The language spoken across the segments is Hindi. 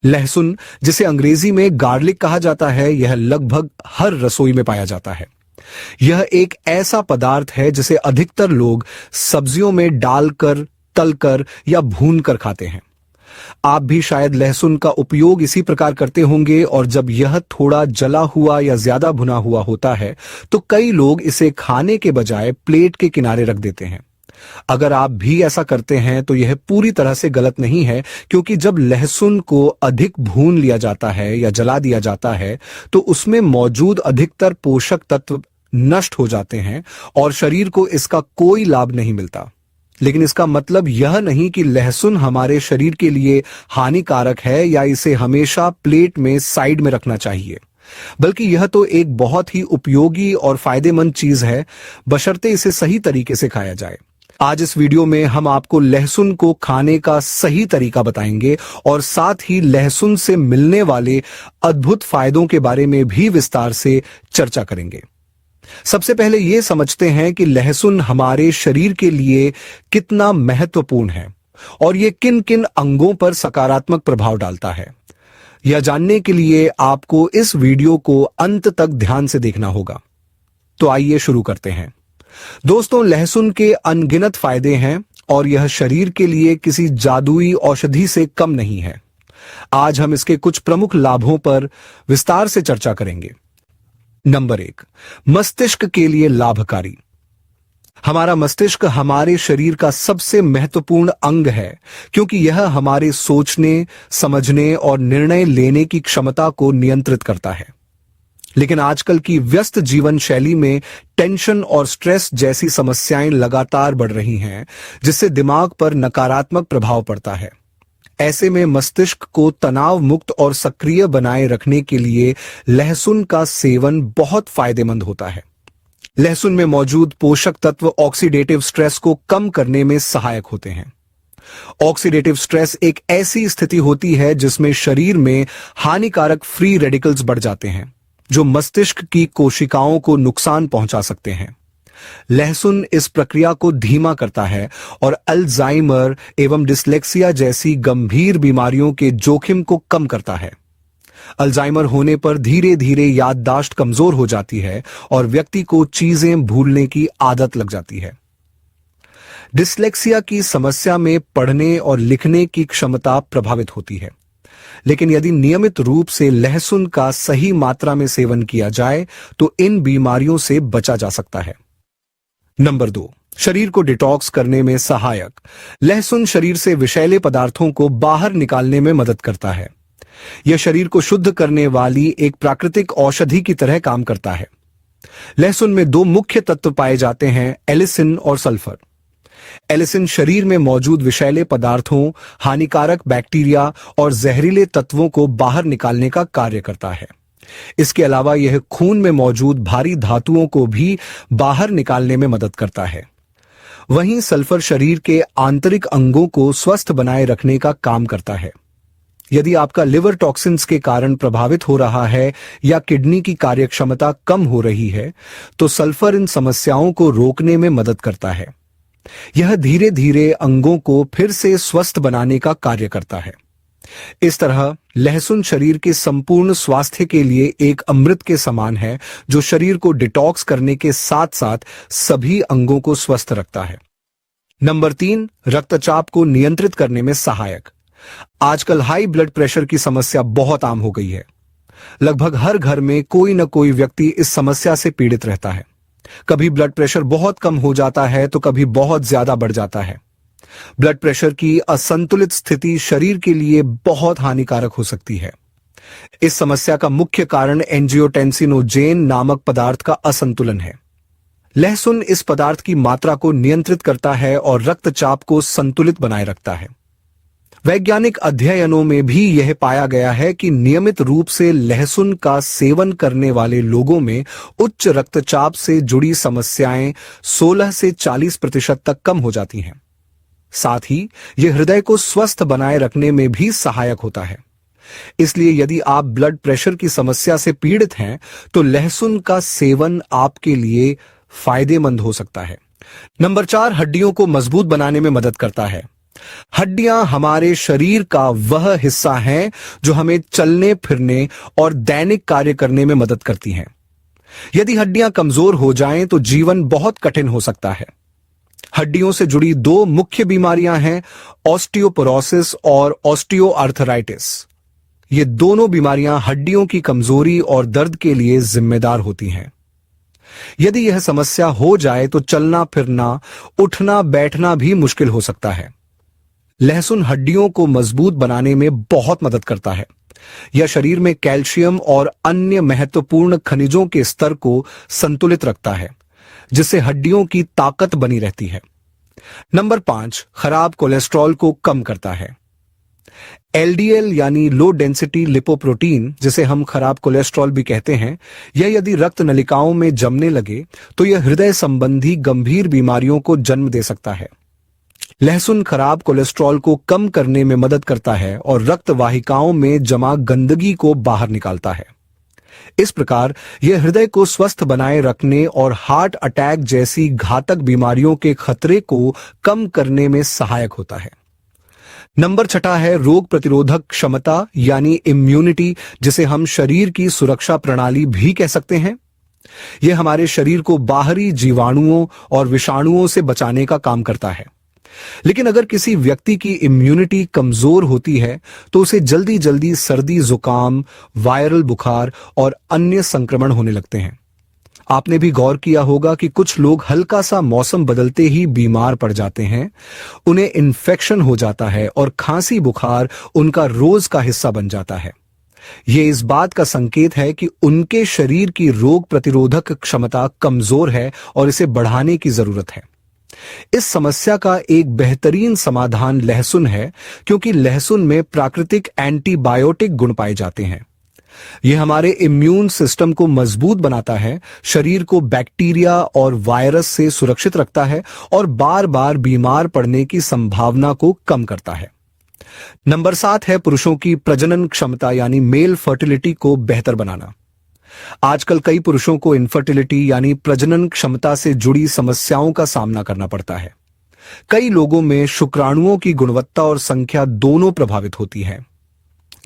लहसुन, जिसे अंग्रेजी में गार्लिक कहा जाता है, यह लगभग हर रसोई में पाया जाता है। यह एक ऐसा पदार्थ है जिसे अधिकतर लोग सब्जियों में डालकर, तलकर या भूनकर खाते हैं। आप भी शायद लहसुन का उपयोग इसी प्रकार करते होंगे, और जब यह थोड़ा जला हुआ या ज्यादा भुना हुआ होता है तो कई लोग इसे खाने के बजाय प्लेट के किनारे रख देते हैं। अगर आप भी ऐसा करते हैं तो यह पूरी तरह से गलत नहीं है, क्योंकि जब लहसुन को अधिक भून लिया जाता है या जला दिया जाता है तो उसमें मौजूद अधिकतर पोषक तत्व नष्ट हो जाते हैं और शरीर को इसका कोई लाभ नहीं मिलता। लेकिन इसका मतलब यह नहीं कि लहसुन हमारे शरीर के लिए हानिकारक है या इसे हमेशा प्लेट में साइड में रखना चाहिए, बल्कि यह तो एक बहुत ही उपयोगी और फायदेमंद चीज है, बशर्ते इसे सही तरीके से खाया जाए। आज इस वीडियो में हम आपको लहसुन को खाने का सही तरीका बताएंगे और साथ ही लहसुन से मिलने वाले अद्भुत फायदों के बारे में भी विस्तार से चर्चा करेंगे। सबसे पहले यह समझते हैं कि लहसुन हमारे शरीर के लिए कितना महत्वपूर्ण है और यह किन किन अंगों पर सकारात्मक प्रभाव डालता है। यह जानने के लिए आपको इस वीडियो को अंत तक ध्यान से देखना होगा। तो आइए शुरू करते हैं। दोस्तों, लहसुन के अनगिनत फायदे हैं और यह शरीर के लिए किसी जादुई औषधि से कम नहीं है। आज हम इसके कुछ प्रमुख लाभों पर विस्तार से चर्चा करेंगे। नंबर 1, मस्तिष्क के लिए लाभकारी। हमारा मस्तिष्क हमारे शरीर का सबसे महत्वपूर्ण अंग है, क्योंकि यह हमारे सोचने, समझने और निर्णय लेने की क्षमता को नियंत्रित करता है। लेकिन आजकल की व्यस्त जीवन शैली में टेंशन और स्ट्रेस जैसी समस्याएं लगातार बढ़ रही हैं, जिससे दिमाग पर नकारात्मक प्रभाव पड़ता है। ऐसे में मस्तिष्क को तनाव मुक्त और सक्रिय बनाए रखने के लिए लहसुन का सेवन बहुत फायदेमंद होता है। लहसुन में मौजूद पोषक तत्व ऑक्सीडेटिव स्ट्रेस को कम करने में सहायक होते हैं। ऑक्सीडेटिव स्ट्रेस एक ऐसी स्थिति होती है जिसमें शरीर में हानिकारक फ्री रेडिकल्स बढ़ जाते हैं, जो मस्तिष्क की कोशिकाओं को नुकसान पहुंचा सकते हैं। लहसुन इस प्रक्रिया को धीमा करता है और अल्जाइमर एवं डिस्लेक्सिया जैसी गंभीर बीमारियों के जोखिम को कम करता है। अल्जाइमर होने पर धीरे धीरे याददाश्त कमजोर हो जाती है और व्यक्ति को चीजें भूलने की आदत लग जाती है। डिस्लेक्सिया की समस्या में पढ़ने और लिखने की क्षमता प्रभावित होती है। लेकिन यदि नियमित रूप से लहसुन का सही मात्रा में सेवन किया जाए तो इन बीमारियों से बचा जा सकता है। नंबर 2, शरीर को डिटॉक्स करने में सहायक। लहसुन शरीर से विषैले पदार्थों को बाहर निकालने में मदद करता है। यह शरीर को शुद्ध करने वाली एक प्राकृतिक औषधि की तरह काम करता है। लहसुन में 2 मुख्य तत्व पाए जाते हैं, एलिसिन और सल्फर। एलिसिन शरीर में मौजूद विषैले पदार्थों, हानिकारक बैक्टीरिया और जहरीले तत्वों को बाहर निकालने का कार्य करता है। इसके अलावा यह खून में मौजूद भारी धातुओं को भी बाहर निकालने में मदद करता है। वहीं सल्फर शरीर के आंतरिक अंगों को स्वस्थ बनाए रखने का काम करता है। यदि आपका लिवर टॉक्सिन्स के कारण प्रभावित हो रहा है या किडनी की कार्यक्षमता कम हो रही है, तो सल्फर इन समस्याओं को रोकने में मदद करता है। यह धीरे धीरे अंगों को फिर से स्वस्थ बनाने का कार्य करता है। इस तरह लहसुन शरीर के संपूर्ण स्वास्थ्य के लिए एक अमृत के समान है, जो शरीर को डिटॉक्स करने के साथ साथ सभी अंगों को स्वस्थ रखता है। नंबर 3, रक्तचाप को नियंत्रित करने में सहायक। आजकल हाई ब्लड प्रेशर की समस्या बहुत आम हो गई है। लगभग हर घर में कोई न कोई व्यक्ति इस समस्या से पीड़ित रहता है। कभी ब्लड प्रेशर बहुत कम हो जाता है तो कभी बहुत ज्यादा बढ़ जाता है। ब्लड प्रेशर की असंतुलित स्थिति शरीर के लिए बहुत हानिकारक हो सकती है। इस समस्या का मुख्य कारण एंजियोटेंसिनोजेन नामक पदार्थ का असंतुलन है। लहसुन इस पदार्थ की मात्रा को नियंत्रित करता है और रक्तचाप को संतुलित बनाए रखता है। वैज्ञानिक अध्ययनों में भी यह पाया गया है कि नियमित रूप से लहसुन का सेवन करने वाले लोगों में उच्च रक्तचाप से जुड़ी समस्याएं 16 से 40% तक कम हो जाती हैं। साथ ही यह हृदय को स्वस्थ बनाए रखने में भी सहायक होता है। इसलिए यदि आप ब्लड प्रेशर की समस्या से पीड़ित हैं तो लहसुन का सेवन आपके लिए फायदेमंद हो सकता है। नंबर 4, हड्डियों को मजबूत बनाने में मदद करता है। हड्डियां हमारे शरीर का वह हिस्सा हैं जो हमें चलने फिरने और दैनिक कार्य करने में मदद करती हैं। यदि हड्डियां कमजोर हो जाएं तो जीवन बहुत कठिन हो सकता है। हड्डियों से जुड़ी दो मुख्य बीमारियां हैं, ऑस्टियोपोरोसिस और ऑस्टियोआर्थराइटिस। ये दोनों बीमारियां हड्डियों की कमजोरी और दर्द के लिए जिम्मेदार होती हैं। यदि यह समस्या हो जाए तो चलना फिरना, उठना बैठना भी मुश्किल हो सकता है। लहसुन हड्डियों को मजबूत बनाने में बहुत मदद करता है। यह शरीर में कैल्शियम और अन्य महत्वपूर्ण खनिजों के स्तर को संतुलित रखता है, जिससे हड्डियों की ताकत बनी रहती है। नंबर 5, खराब कोलेस्ट्रॉल को कम करता है। एलडीएल यानी लो डेंसिटी लिपोप्रोटीन, जिसे हम खराब कोलेस्ट्रॉल भी कहते हैं, यह यदि रक्त नलिकाओं में जमने लगे तो यह हृदय संबंधी गंभीर बीमारियों को जन्म दे सकता है। लहसुन खराब कोलेस्ट्रॉल को कम करने में मदद करता है और रक्त वाहिकाओं में जमा गंदगी को बाहर निकालता है। इस प्रकार यह हृदय को स्वस्थ बनाए रखने और हार्ट अटैक जैसी घातक बीमारियों के खतरे को कम करने में सहायक होता है। नंबर 6 है रोग प्रतिरोधक क्षमता यानी इम्यूनिटी, जिसे हम शरीर की सुरक्षा प्रणाली भी कह सकते हैं। यह हमारे शरीर को बाहरी जीवाणुओं और विषाणुओं से बचाने का काम करता है। लेकिन अगर किसी व्यक्ति की इम्यूनिटी कमजोर होती है तो उसे जल्दी जल्दी सर्दी, जुकाम, वायरल बुखार और अन्य संक्रमण होने लगते हैं। आपने भी गौर किया होगा कि कुछ लोग हल्का सा मौसम बदलते ही बीमार पड़ जाते हैं, उन्हें इन्फेक्शन हो जाता है और खांसी बुखार उनका रोज का हिस्सा बन जाता है। यह इस बात का संकेत है कि उनके शरीर की रोग प्रतिरोधक क्षमता कमजोर है और इसे बढ़ाने की जरूरत है। इस समस्या का एक बेहतरीन समाधान लहसुन है, क्योंकि लहसुन में प्राकृतिक एंटीबायोटिक गुण पाए जाते हैं। यह हमारे इम्यून सिस्टम को मजबूत बनाता है, शरीर को बैक्टीरिया और वायरस से सुरक्षित रखता है और बार बार बीमार पड़ने की संभावना को कम करता है। नंबर 7 है पुरुषों की प्रजनन क्षमता यानी मेल फर्टिलिटी को बेहतर बनाना। आजकल कई पुरुषों को इनफर्टिलिटी यानी प्रजनन क्षमता से जुड़ी समस्याओं का सामना करना पड़ता है। कई लोगों में शुक्राणुओं की गुणवत्ता और संख्या दोनों प्रभावित होती है।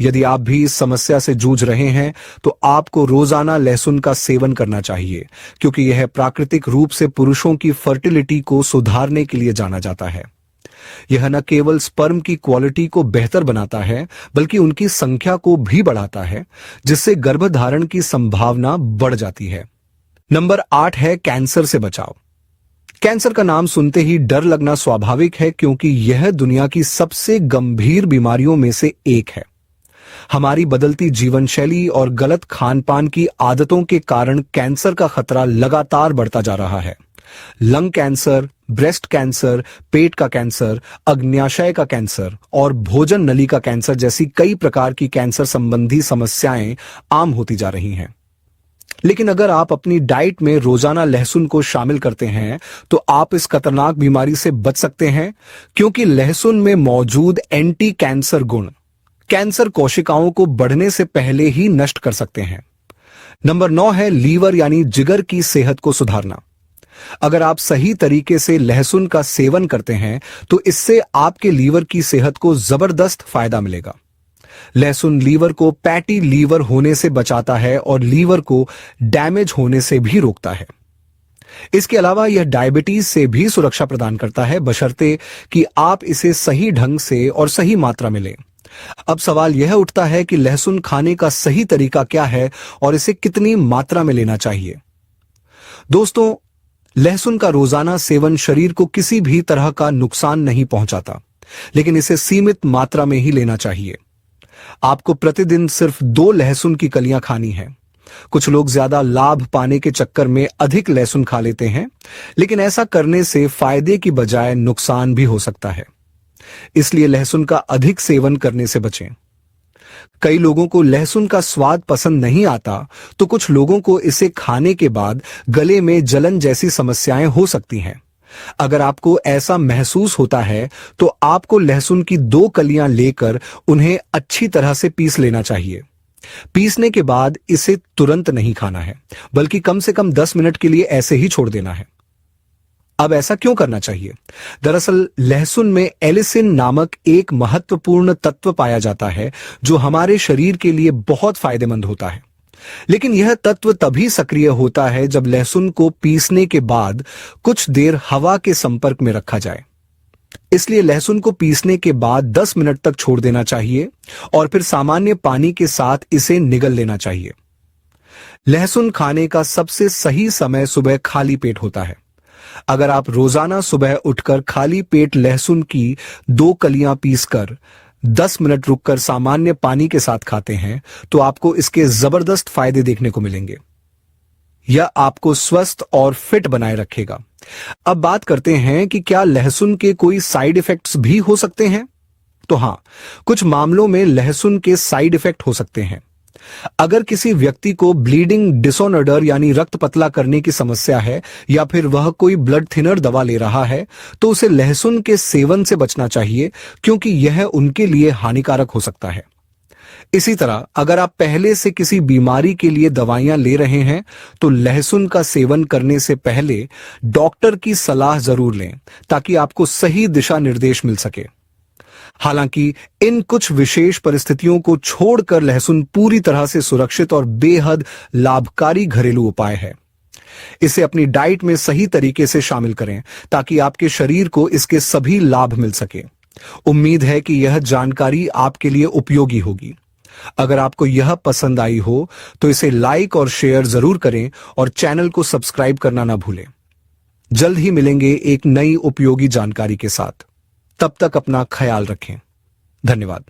यदि आप भी इस समस्या से जूझ रहे हैं तो आपको रोजाना लहसुन का सेवन करना चाहिए, क्योंकि यह प्राकृतिक रूप से पुरुषों की फर्टिलिटी को सुधारने के लिए जाना जाता है। यह न केवल स्पर्म की क्वालिटी को बेहतर बनाता है, बल्कि उनकी संख्या को भी बढ़ाता है, जिससे गर्भधारण की संभावना बढ़ जाती है। नंबर 8 है कैंसर से बचाव। कैंसर का नाम सुनते ही डर लगना स्वाभाविक है, क्योंकि यह दुनिया की सबसे गंभीर बीमारियों में से एक है। हमारी बदलती जीवन शैली और गलत खान पान की आदतों के कारण कैंसर का खतरा लगातार बढ़ता जा रहा है। लंग कैंसर, ब्रेस्ट कैंसर, पेट का कैंसर, अग्न्याशय का कैंसर और भोजन नली का कैंसर जैसी कई प्रकार की कैंसर संबंधी समस्याएं आम होती जा रही हैं। लेकिन अगर आप अपनी डाइट में रोजाना लहसुन को शामिल करते हैं तो आप इस खतरनाक बीमारी से बच सकते हैं, क्योंकि लहसुन में मौजूद एंटी कैंसर गुण कैंसर कोशिकाओं को बढ़ने से पहले ही नष्ट कर सकते हैं। नंबर 9 है लीवर यानी जिगर की सेहत को सुधारना। अगर आप सही तरीके से लहसुन का सेवन करते हैं तो इससे आपके लीवर की सेहत को जबरदस्त फायदा मिलेगा। लहसुन लीवर को फैटी लीवर होने से बचाता है और लीवर को डैमेज होने से भी रोकता है। इसके अलावा यह डायबिटीज से भी सुरक्षा प्रदान करता है, बशर्ते कि आप इसे सही ढंग से और सही मात्रा में लें। अब सवाल यह उठता है कि लहसुन खाने का सही तरीका क्या है और इसे कितनी मात्रा में लेना चाहिए। दोस्तों, लहसुन का रोजाना सेवन शरीर को किसी भी तरह का नुकसान नहीं पहुंचाता, लेकिन इसे सीमित मात्रा में ही लेना चाहिए। आपको प्रतिदिन सिर्फ 2 लहसुन की कलियां खानी है। कुछ लोग ज्यादा लाभ पाने के चक्कर में अधिक लहसुन खा लेते हैं, लेकिन ऐसा करने से फायदे की बजाय नुकसान भी हो सकता है। इसलिए लहसुन का अधिक सेवन करने से बचें। कई लोगों को लहसुन का स्वाद पसंद नहीं आता, तो कुछ लोगों को इसे खाने के बाद गले में जलन जैसी समस्याएं हो सकती हैं। अगर आपको ऐसा महसूस होता है तो आपको लहसुन की 2 कलियां लेकर उन्हें अच्छी तरह से पीस लेना चाहिए। पीसने के बाद इसे तुरंत नहीं खाना है, बल्कि कम से कम 10 मिनट के लिए ऐसे ही छोड़ देना है। अब ऐसा क्यों करना चाहिए? दरअसल लहसुन में एलिसिन नामक एक महत्वपूर्ण तत्व पाया जाता है जो हमारे शरीर के लिए बहुत फायदेमंद होता है। लेकिन यह तत्व तभी सक्रिय होता है जब लहसुन को पीसने के बाद कुछ देर हवा के संपर्क में रखा जाए। इसलिए लहसुन को पीसने के बाद 10 मिनट तक छोड़ देना चाहिए और फिर सामान्य पानी के साथ इसे निगल लेना चाहिए। लहसुन खाने का सबसे सही समय सुबह खाली पेट होता है। अगर आप रोजाना सुबह उठकर खाली पेट लहसुन की 2 कलियां पीसकर 10 मिनट रुककर सामान्य पानी के साथ खाते हैं तो आपको इसके जबरदस्त फायदे देखने को मिलेंगे। यह आपको स्वस्थ और फिट बनाए रखेगा। अब बात करते हैं कि क्या लहसुन के कोई साइड इफेक्ट्स भी हो सकते हैं? तो हां, कुछ मामलों में लहसुन के साइड इफेक्ट हो सकते हैं। अगर किसी व्यक्ति को ब्लीडिंग डिसऑर्डर यानी रक्त पतला करने की समस्या है या फिर वह कोई ब्लड थिनर दवा ले रहा है तो उसे लहसुन के सेवन से बचना चाहिए क्योंकि यह उनके लिए हानिकारक हो सकता है। इसी तरह अगर आप पहले से किसी बीमारी के लिए दवाइयां ले रहे हैं तो लहसुन का सेवन करने से पहले डॉक्टर की सलाह जरूर लें ताकि आपको सही दिशा निर्देश मिल सके। हालांकि इन कुछ विशेष परिस्थितियों को छोड़कर लहसुन पूरी तरह से सुरक्षित और बेहद लाभकारी घरेलू उपाय है। इसे अपनी डाइट में सही तरीके से शामिल करें ताकि आपके शरीर को इसके सभी लाभ मिल सके। उम्मीद है कि यह जानकारी आपके लिए उपयोगी होगी। अगर आपको यह पसंद आई हो तो इसे लाइक और शेयर जरूर करें और चैनल को सब्सक्राइब करना ना भूलें। जल्द ही मिलेंगे एक नई उपयोगी जानकारी के साथ। तब तक अपना ख्याल रखें। धन्यवाद।